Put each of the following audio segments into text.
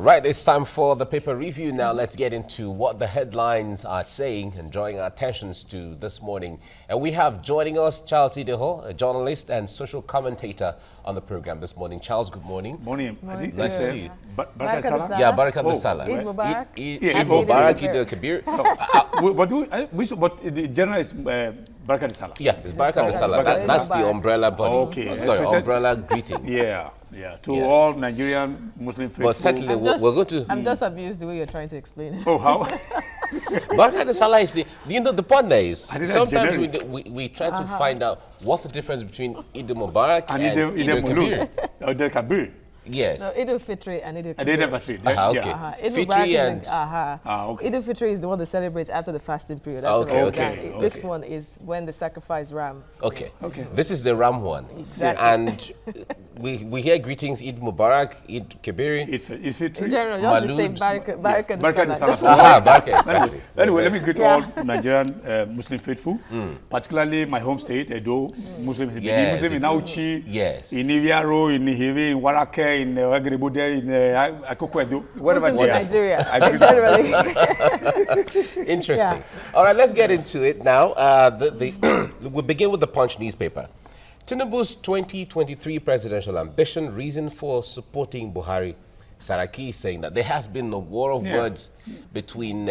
All right, it's time for the paper review. Now let's get into what the headlines are saying and drawing our attentions to this morning. And we have joining us Charles Ideho, a journalist and social commentator on the program this morning. Charles, good morning. Morning. Nice to see you. Baraka Salah? Yeah, Baraka Salah. Eid Mubarak. Eid Mubarak, Eid al-Kabir. But the general is Baraka Salah. Yeah, it's Baraka Salah. That's the umbrella body. Okay. Sorry, umbrella greeting. Yeah. To all Nigerian Muslim faithful. But certainly, we're going to... I'm just amused the way you're trying to explain it. Oh, how? Baraka Salah is the... You know, the point there is, sometimes we try to find out what's the difference between Eid Mubarak and Eid al-Kabir. Eid al-Kabir. Yes. No, Eid al-Fitr and Eid al-Kabir. Eid al-Fitr. Okay. Eid Fitri and... okay. Eid al-Fitr is the one that celebrates after the fasting period. Okay. This one is when the sacrifice ram. Okay. This is the ram one. Exactly. And we hear greetings, Eid Mubarak, Eid Kabir. Eid Fitr. In general, just the same Baraka Salah. Anyway, let me greet all Nigerian Muslim faithful, particularly my home state, Edo, Muslims in Auchi, in Iviaro, in Nihive, in Warake, in Agribude, in Akoko Edo, wherever they are. Nigeria, generally. Interesting. Yeah. All right, let's get into it now. We'll begin with the Punch newspaper. Tinubu's 2023 presidential ambition, reason for supporting Buhari. Saraki is saying that there has been a war of words between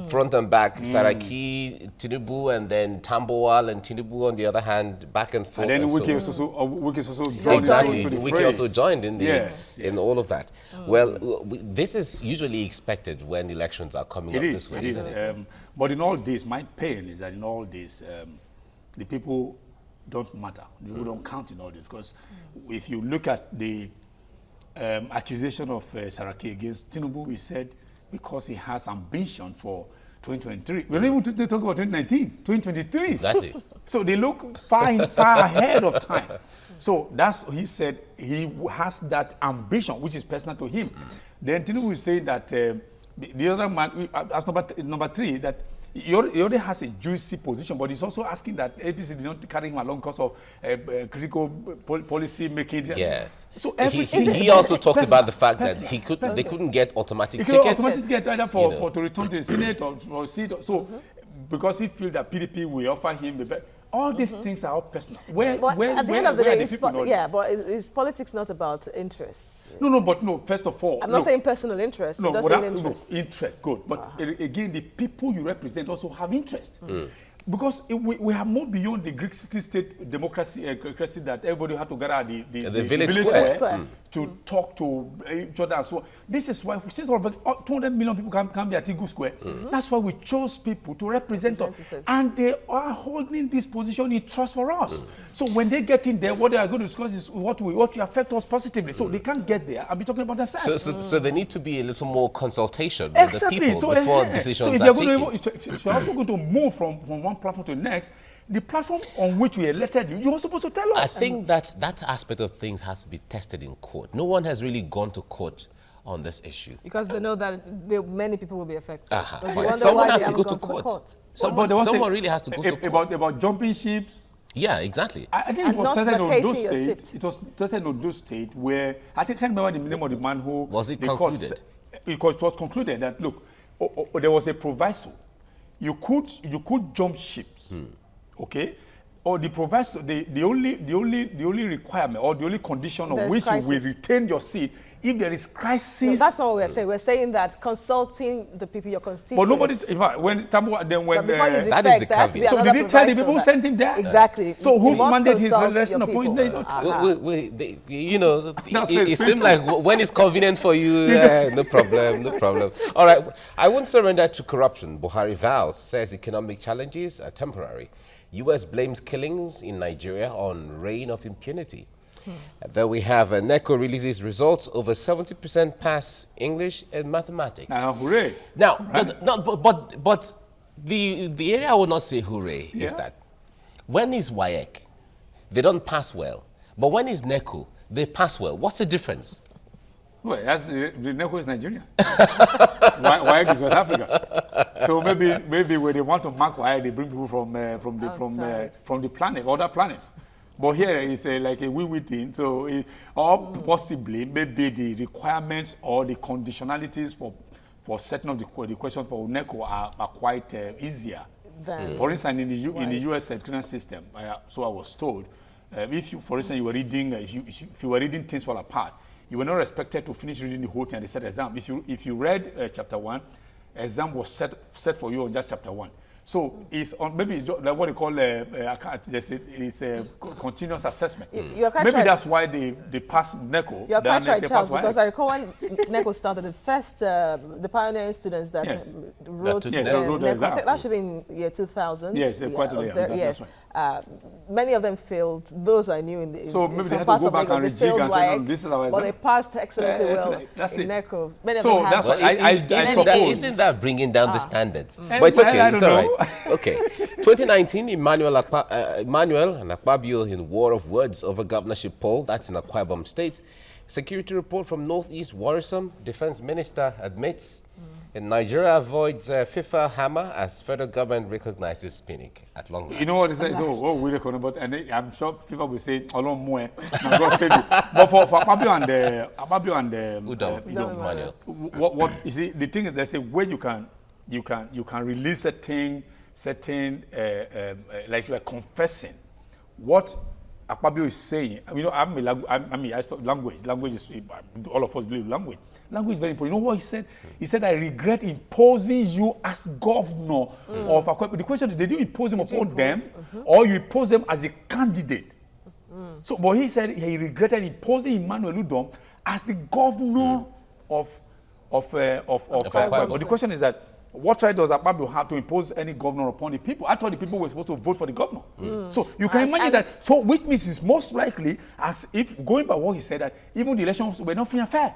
front and back, Saraki, Tinubu, and then Tambowal and Tinubu on the other hand, back and forth. And then Wiki also joined. Exactly, Wiki also joined in all of that. Well, this is usually expected when elections are coming up this way. It is. But in all this, my pain is that in all this, the people don't matter. The people don't count in all this. Because if you look at the accusation of Saraki against Tinubu, we said because he has ambition for 2023. We're not even talking about 2019, 2023. Exactly. So they look far ahead of time. So he said he has that ambition, which is personal to him. Then Tinubu will say that the other man, as number three, that he already has a juicy position, but he's also asking that APC did not carry him along because of critical policy making. Yes. So he also talked about the fact that they couldn't get automatic tickets. Automatic tickets either to return to the Senate or for a seat. So because he feels that PDP will offer him the best. All these things are all personal. At the end of the day, but is politics not about interests? No, first of all. I'm not saying personal interest, I'm just saying interest. Interest, good. But again, the people you represent also have interest. Because we have moved beyond the Greek city-state democracy that everybody had to gather at the village square to talk to each other and so on. This is why, since over 200 million people can be at Eagle Square, that's why we chose people to represent us. And they are holding this position in trust for us. So when they get in there, what they are going to discuss is what will affect us positively. So they can't get there and be talking about themselves. So there need to be a little more consultation with the people before decisions are taken. If you're also going to move from one platform to the next, the platform on which we elected you, you're supposed to tell us. I think that aspect of things has to be tested in court. No one has really gone to court on this issue. Because they know that many people will be affected. Someone has to go to court. Someone really has to go to court. About jumping ships. Yeah, exactly. I think it was tested in Ondo State. It was tested in Ondo State where, I can't remember the name of the man who... Was it concluded? Because it was concluded that, look, there was a proviso. You could jump ships, okay? Or the proviso, the only requirement or the only condition on which you will retain your seat if there is crisis. No, that's not what we're saying. We're saying that consulting the people, your constituents. But nobody, in fact, when before you defect, that is the caveat. So did he tell the people who sent him there? Exactly. So whose mandate is election appointed? It seems like when it's convenient for you, no problem. All right, I won't surrender to corruption. Buhari vows, says economic challenges are temporary. U.S. blames killings in Nigeria on reign of impunity. Then we have NECO releases results, over 70% pass English and mathematics. Hooray! Now, but the area I would not say hooray is that when is WAEC, they don't pass well, but when is NECO, they pass well. What's the difference? Well, the NECO is Nigeria. WAEC is West Africa. So maybe when they want to mark WAEC, they bring people from the planet, other planets. But here it's like a win-win thing. So, or possibly maybe the requirements or the conditionalities for setting up the questions for NECO are quite easier. For instance, in the U.S. clearance system, so I was told, if you, for instance, you were reading, if you were reading Things Fall Apart, you were not expected to finish reading the whole thing and they set exam. If you read chapter 1, exam was set for you on just chapter 1. So it's on, maybe it's just like what they call it's a continuous assessment. You're quite maybe right. That's why they pass NECO. You're quite right, Charles, because I recall when NECO started, the first, the pioneering students that wrote NECO, that should be in year 2000. Yes, quite a year. Yes. Right. Many of them failed. Those I knew in the so maybe some they parts had to go of back and Lagos, they failed and this is our but they passed excellently well in NECO. Many so of them that's what I suppose. Isn't that bringing down the standards? But it's okay, it's all right. Okay. 2019, Emmanuel and Akpabio in war of words over governorship poll. That's in Akwa Ibom State. Security report from Northeast worrisome. Defense minister admits. And Nigeria avoids FIFA hammer as federal government recognizes spinning at long last. You know what it says? We reckon about, and I'm sure FIFA will say a lot more. God save you. But for Akpabio and Udom, what you see? The thing is, there's a way you can release a thing. Certain, like you are confessing what Akpabio is saying. You know, I study language. Language is, all of us believe language. Language is very important. You know what he said? He said, I regret imposing you as governor of Akwa. The question is, did you impose him upon them or you impose them as a candidate? So, but he said he regretted imposing Emmanuel Udom as the governor of Akwa. But the question is that, what right does Akpabio have to impose any governor upon the people? I thought the people were supposed to vote for the governor. So you can imagine that. So which means it's most likely, as if going by what he said, that even the elections were not free and fair.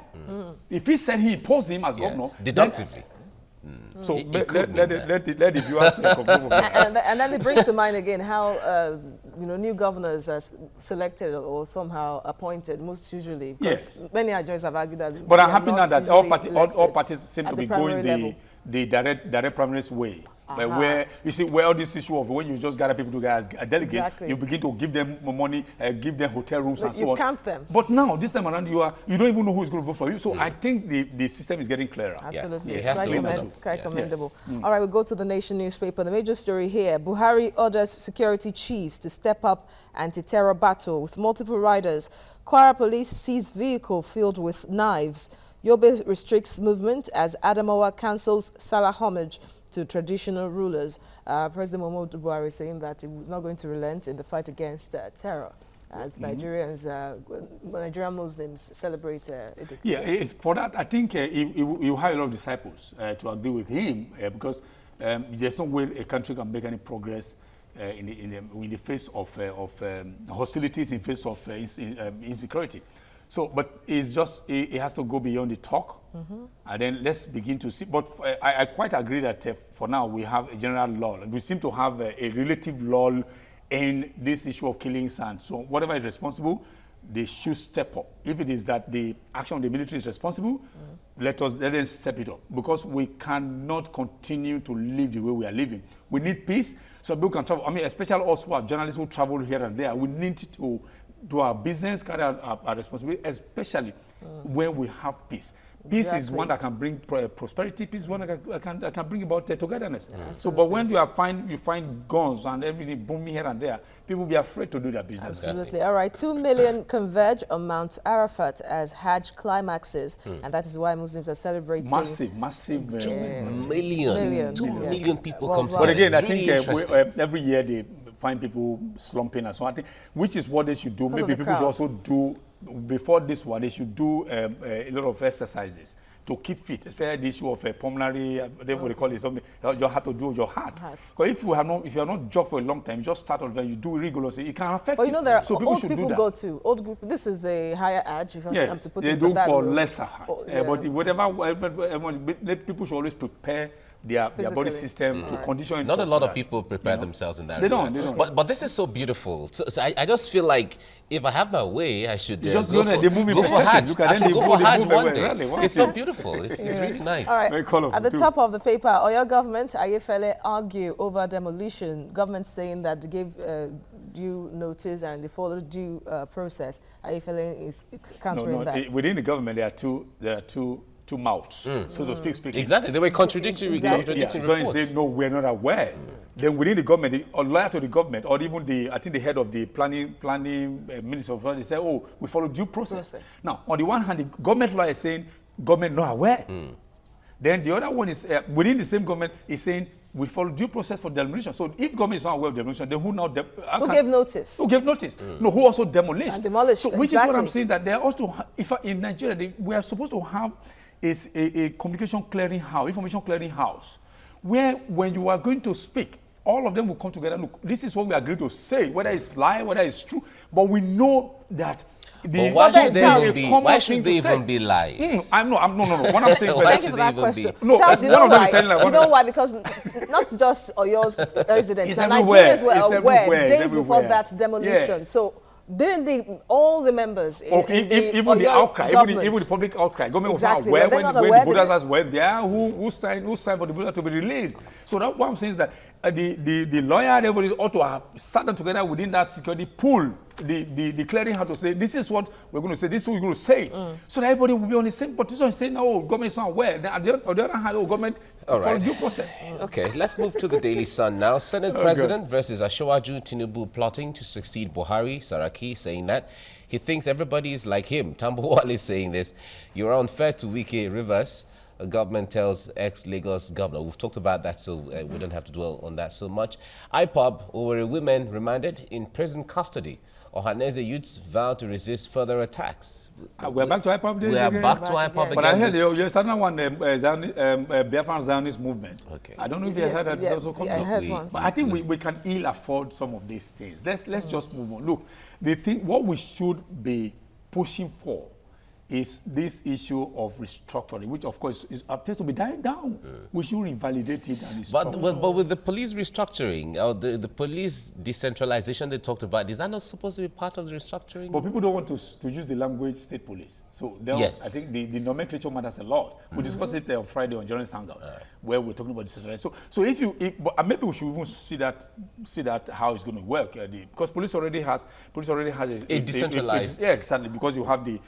If he said he imposed him as governor, deductively. So let the viewers conclude. And then it brings to mind again how new governors are selected or somehow appointed most usually. Because many Nigerians have argued that. But I'm happy now that all parties seem to be going the direct primaries way. Where you see where all this issue of when you just gather people together as a delegate, you begin to give them money, give them hotel rooms and so on. You count them. But now this time around you don't even know who is going to vote for you. So I think the system is getting clearer. Absolutely, it's quite commendable. All right, we'll go to the Nation newspaper. The major story here: Buhari orders security chiefs to step up anti-terror battle with multiple riders. Kwara police seized vehicle filled with knives. Yobe restricts movement as Adamawa cancels Salah homage to traditional rulers. President Muhammadu Buhari saying that he was not going to relent in the fight against terror as Nigerian Muslims celebrate Eid. For that, I think you have a lot of disciples to agree with him because there's no way a country can make any progress in the face of hostilities, in the face of insecurity. So, but it's just, it has to go beyond the talk, and then let's begin to see. But I quite agree that for now we have a general lull. We seem to have a relative lull in this issue of killing sand. So whatever is responsible, they should step up. If it is that the action of the military is responsible, let them step it up. Because we cannot continue to live the way we are living. We need peace so people can travel. I mean, especially us who are journalists who travel here and there, we need to do our business, carry out our responsibility, especially when we have peace. Peace is one that can bring prosperity. Peace is one that can bring about togetherness. So, but when you find guns and everything booming here and there, people will be afraid to do their business. Absolutely. All right. 2 million converge on Mount Arafat as Hajj climaxes, and that is why Muslims are celebrating. Massive. 2 million. 2 million people come together. But again, I think every year they find people slumping and so on, which is what they should do. Maybe people should also do, before this one, they should do a lot of exercises to keep fit, especially the issue of pulmonary, whatever they call it, something you have to do with your heart. Because if you have not jogged for a long time, you just start on you do rigorously, it can affect you. But there are so old people go to old group. This is the higher Hajj. If you have to put they it do for lesser Hajj. But whatever, people should always prepare their body system to condition it. Not a lot of people prepare themselves in that regard. They don't. But this is so beautiful. So I just feel like if I have my way, I should go for Hajj. I should go for Hajj one day. It's so beautiful. It's really nice. All right. At the top of the paper, Oyo government, Ayefele argue over demolition. Government saying that they gave due notice and they followed due process. Ayefele is countering that. Within the government, there are two mouths, so to speak. Exactly, they were contradictory reports. So you say, no, we're not aware. Then within the government, or lawyer to the government, or even I think the head of the planning minister of they say, oh, we follow due process. Now, on the one hand, the government lawyer is saying, government not aware. Then the other one is, within the same government, is saying, we follow due process for demolition. So if government is not aware of demolition, then who now? Who gave notice? Who gave notice? No, who also demolished? And demolished, so which is what I'm saying, that they are also, in Nigeria, we are supposed to have a communication clearing house, information clearing house, where when you are going to speak, all of them will come together. Look, this is what we agreed to say, whether it's lie, whether it's true, but we know that. Why should they even be lies? No. What I'm saying, thank you for that question. No, Charles, you know why? Because not just your residents, the Nigerians were aware days before that demolition. Yeah. So didn't all the members even the outcry, even the public outcry, government was not aware when the bulldozers went there, who signed for the bulldozer to be released. So that's what I'm saying is that the lawyer, everybody ought to have sat down together within that security pool, the clearing house to say, this is what we're going to say, this is what we're going to say it. So that everybody will be on the same position saying, no, government is not aware. Then on the other hand, government follow due process. Okay, let's move to the Daily Sun now. Senate President versus Asiwaju Tinubu plotting to succeed Buhari. Saraki saying that he thinks everybody is like him. Tambuwal is saying this. You're unfair to Wike Rivers. Government tells ex-Lagos governor. We've talked about that, so we don't have to dwell on that so much. IPOB, over women remanded in prison custody. Ohaneze youths vow to resist further attacks. We're back to IPOB. We are back to IPOB again. But I heard there's another one, Biafran Zionist movement. Okay. I don't know if you heard that. Also coming I heard once. But I think we can ill afford some of these things. Let's just move on. Look, what we should be pushing for is this issue of restructuring, which of course appears to be dying down. We should revalidate it and restructure. But with the police restructuring, or the police decentralization they talked about, is that not supposed to be part of the restructuring? But people don't want to use the language state police. So yes. I think the nomenclature matters a lot. We discussed it on Friday on Journalist Hangout, where we're talking about decentralization. So but maybe we should even see that how it's going to work. Because police already has a decentralized. Yeah, exactly. Because you have the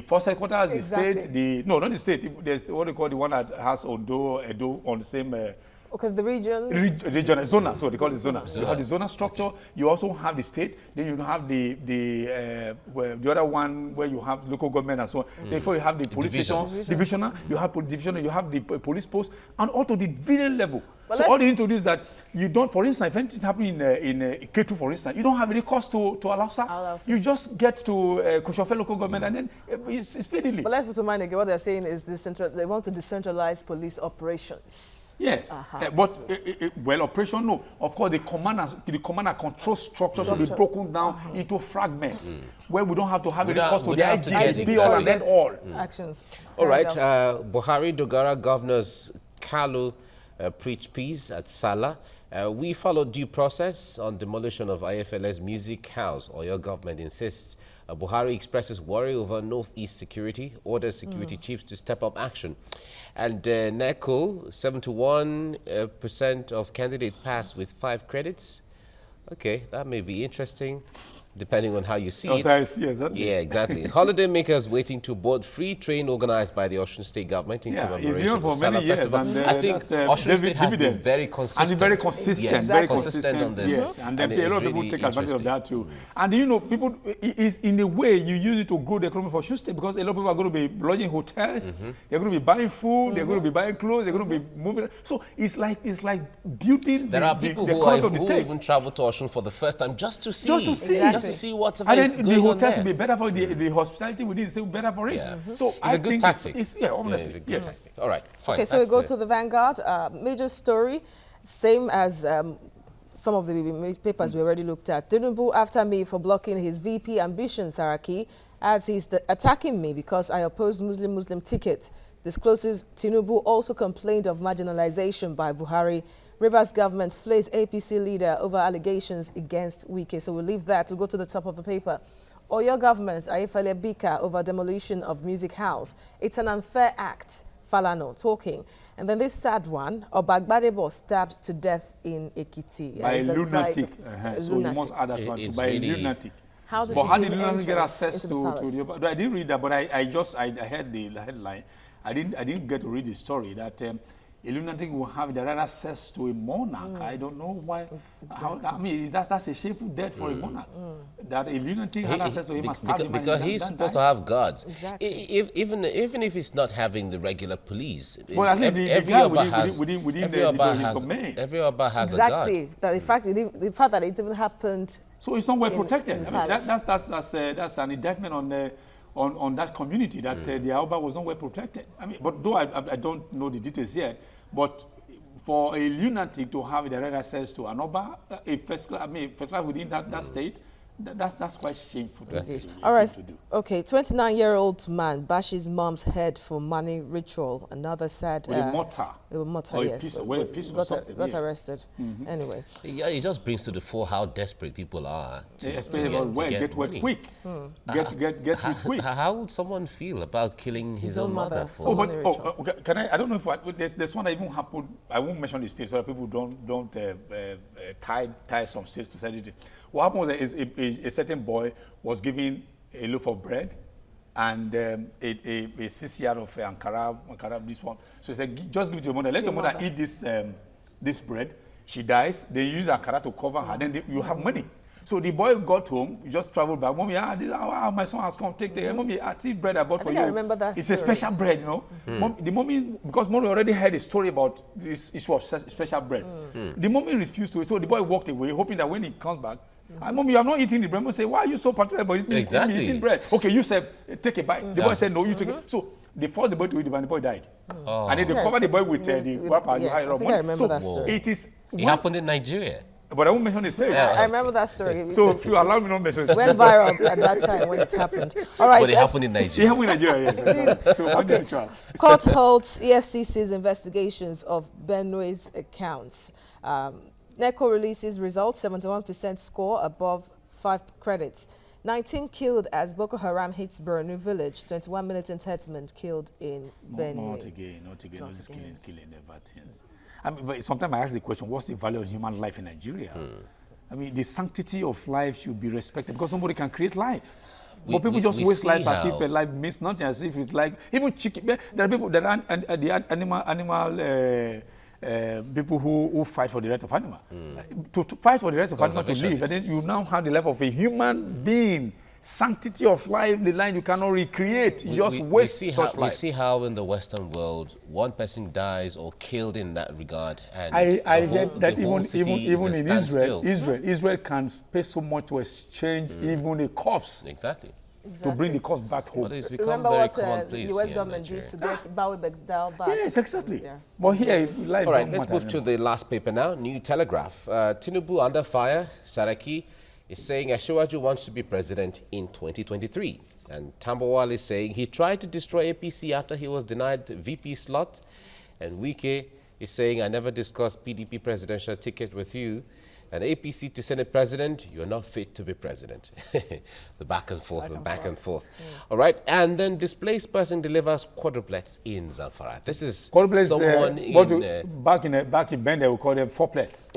force headquarters, the state, not the state. There's what they call the one that has Ondo, Edo on the same. Okay, the region. Region, zona. So they call it zona. You have the zona structure. You also have the state. Then you have the other one where you have local government and so on. Therefore, you have the police station, divisional. You have divisional. You have the police post, and also the village level. So all you need to do is that you don't, for instance, if anything happening in K2, for instance, you don't have any cost to Alausa. You just get to Koshofe local government and then it's speedily. But let's put in mind again, what they're saying is they want to decentralize police operations. Yes, but well, operation, no. Of course, the command and control structure should be broken down into fragments where we don't have to have any cost to the IGP or and then all. Actions. All right, Buhari Dogara governors Kalu preach peace at Salah. We followed due process on demolition of IFL's music house, or your government insists. Buhari expresses worry over Northeast security, orders security chiefs to step up action. And NECO, 71% of candidates pass with 5 credits. Okay, that may be interesting, depending on how you see it. Yeah, exactly. Holiday makers waiting to board free train organized by the Osun State government in commemoration of the Salah Festival. I think Osun State has been very consistent. And very consistent. Yes, very consistent on this. Yes. And a lot of people take advantage of that too. And people, is in a way, you use it to grow the economy for Osun State because a lot of people are going to be lodging in hotels, they're going to be buying food, they're going to be buying clothes, they're going to be moving. So it's like building the economy of the state. Who even travel to Osun for the first time just to see. Just to see what's going on there. The hotels will be better for the hospitality. We need to say better for it. Yeah. So it's a good tactic. It's a good tactic. All right, fine. Okay, so we go to the Vanguard. Major story, same as some of the papers we already looked at. Tinubu after me for blocking his VP ambition, Saraki, as he's attacking me because I oppose Muslim ticket. discloses Tinubu also complained of marginalization by Buhari. Rivers government flays APC leader over allegations against Wike. So we'll leave that. We'll go to the top of the paper. Oyo government, Ayefele Bika, over demolition of Music House. It's an unfair act. Falano talking. And then this sad one, Obagbadebo stabbed to death in Ekiti. By a lunatic. So you must add that one too. By really a lunatic. How did the lunatic get access to the... I didn't read that, but I heard the headline. I didn't get to read the story that a lunatic will have direct access to a monarch. I don't know why. Exactly. I mean, that's a shameful death for a monarch. That a lunatic had access to him because he's supposed to have guards. Exactly. Even if he's not having the regular police. Well, at least every Oba has a guard. Exactly. That the fact that it even happened. So it's not well protected. I mean, that's an indictment on that community that the Oba was not well protected. I mean, but though I don't know the details yet, but for a lunatic to have direct access to an Oba, first class within that state, that's quite shameful. All right. Okay. 29-year-old man bashes mom's head for money ritual. Another sad. With a mortar. With a mortar, yes. Got arrested. Anyway. Yeah, it just brings to the fore how desperate people are to get money. Quick. Get rich quick. How would someone feel about killing his own mother for money ritual? Okay, can I don't know if there's one that even happened. I won't mention the state so that people don't tie some states to certain. What happened was a certain boy was given a loaf of bread and a CCR of Ankara, this one. So he said, just give it to your mother. Let your mother eat this bread. She dies. They use Ankara to cover her. Then you have money. So the boy got home, just traveled back. Mommy, my son has come. Take the mommy. I see bread I bought for you. I remember that. It's a special bread, you know. The mommy, because mommy already heard a story about this issue of special bread. The mommy refused to. So the boy walked away, hoping that when he comes back, Mommy, you are not eating the bread. Mom say, why are you so particular about eating bread? Okay, you said, take a bite. The boy said, no, you take it. So they forced the boy to eat it, and the boy died. And then they covered the boy with the wrapper. Yes, I remember that story. It happened in Nigeria. But I won't mention his name. I remember that story. So if you allow me not mention it. Went viral at that time when it happened. All right. But it happened in Nigeria. It happened in Nigeria, yes. So okay. Court holds EFCC's investigations of Benue's accounts. NECO releases results, 71% score above 5 credits. 19 killed as Boko Haram hits Borno village. 21 militant headsmen killed in Benue. Not again. This killing never things. I mean, but sometimes I ask the question, what's the value of human life in Nigeria? I mean, the sanctity of life should be respected because somebody can create life. But people just waste lives as if life means nothing, as if it's like, even chicken. There are people that are the animal people who fight for the rights of animal. To fight for the rights of animal to live, and then you now have the life of a human being. Sanctity of life, the line you cannot recreate. You just waste such life. We see how in the Western world, one person dies or killed in that regard. And I heard that even in Israel can pay so much to exchange even a corpse. Exactly. To bring the cost back home. But it's become remember very what commonplace the US government did to get Bawi Begdal back? Yes, exactly. Yeah. But here, life. All right, let's move to the last paper now. New Telegraph. Tinubu under fire. Saraki is saying Asiwaju wants to be president in 2023. And Tambawal is saying he tried to destroy APC after he was denied the VP slot. And Wike is saying, I never discussed PDP presidential ticket with you. And APC to Senate president, you're not fit to be president. The back and forth. All right. And then displaced person delivers quadruplets in Zamfara. This is someone back in Bend, they would call them fourplets.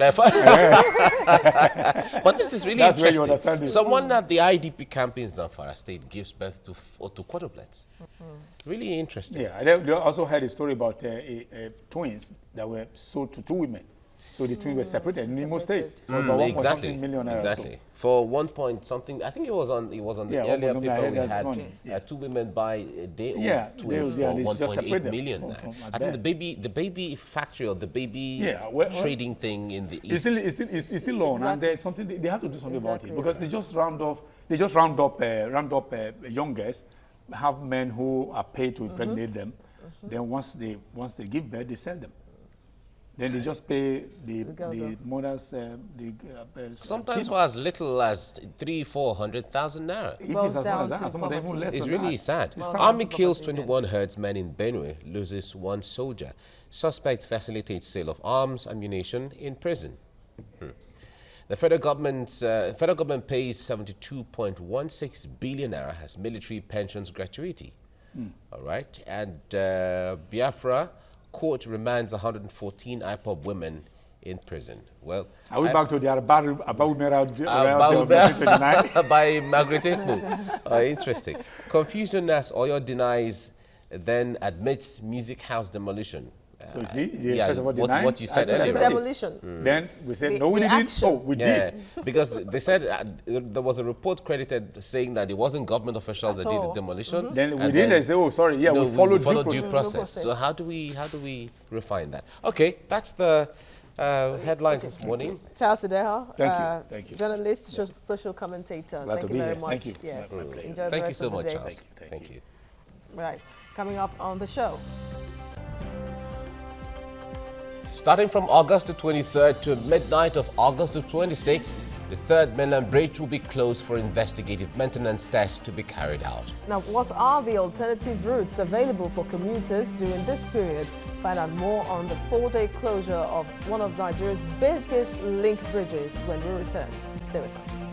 But this is really interesting. Someone at the IDP camp in Zamfara state gives birth to quadruplets. Really interesting. Yeah. They also had a story about twins that were sold to 2 women. So the twins were separated in Imo State. So about 1.something million. Exactly. For 1 point something, I think it was on the earlier paper we had 2 women buy a day old twins for 1.8 million. I think the baby factory or the baby trading thing in the East. It's still on, and there's something they have to do something about it because they just round up young girls, have men who are paid to impregnate them. Then once they give birth, they sell them. Then they just pay the girls off. mothers. Sometimes for as little as 300,000-400,000 naira. If Boils it's as down much as to that, some of them even poverty. less It's than really that. sad. Well, Army some kills property, 21 herdsmen in Benue, loses 1 soldier. Suspects facilitate sale of arms, ammunition in prison. The federal government pays 72.16 billion naira as military pensions gratuity. All right. And Biafra court remands 114 IPOB women in prison. Well, are we back to the Abawumera by Margaret Ekpo. Interesting. Confusion as Oyo denies, then admits music house demolition. So you see, yeah, first of all, what you said earlier. Demolition. Then we said, no, we didn't. Oh, we did. Because they said there was a report credited saying that it wasn't government officials that did the demolition. Then we didn't say, oh, sorry, yeah, no, we followed due process. So how do we refine that? Okay, that's the headlines this morning. Charles Sideha, Thank you. Journalist, social commentator. Glad Thank to you be very here. much. Thank you. Yes. My pleasure. Enjoy the Thank you rest so of the much, day. Charles. Thank you. Right. Coming up on the show. Starting from August the 23rd to midnight of August the 26th, the third mainland bridge will be closed for investigative maintenance tests to be carried out. Now, what are the alternative routes available for commuters during this period? Find out more on the 4-day closure of one of Nigeria's busiest link bridges when we return. Stay with us.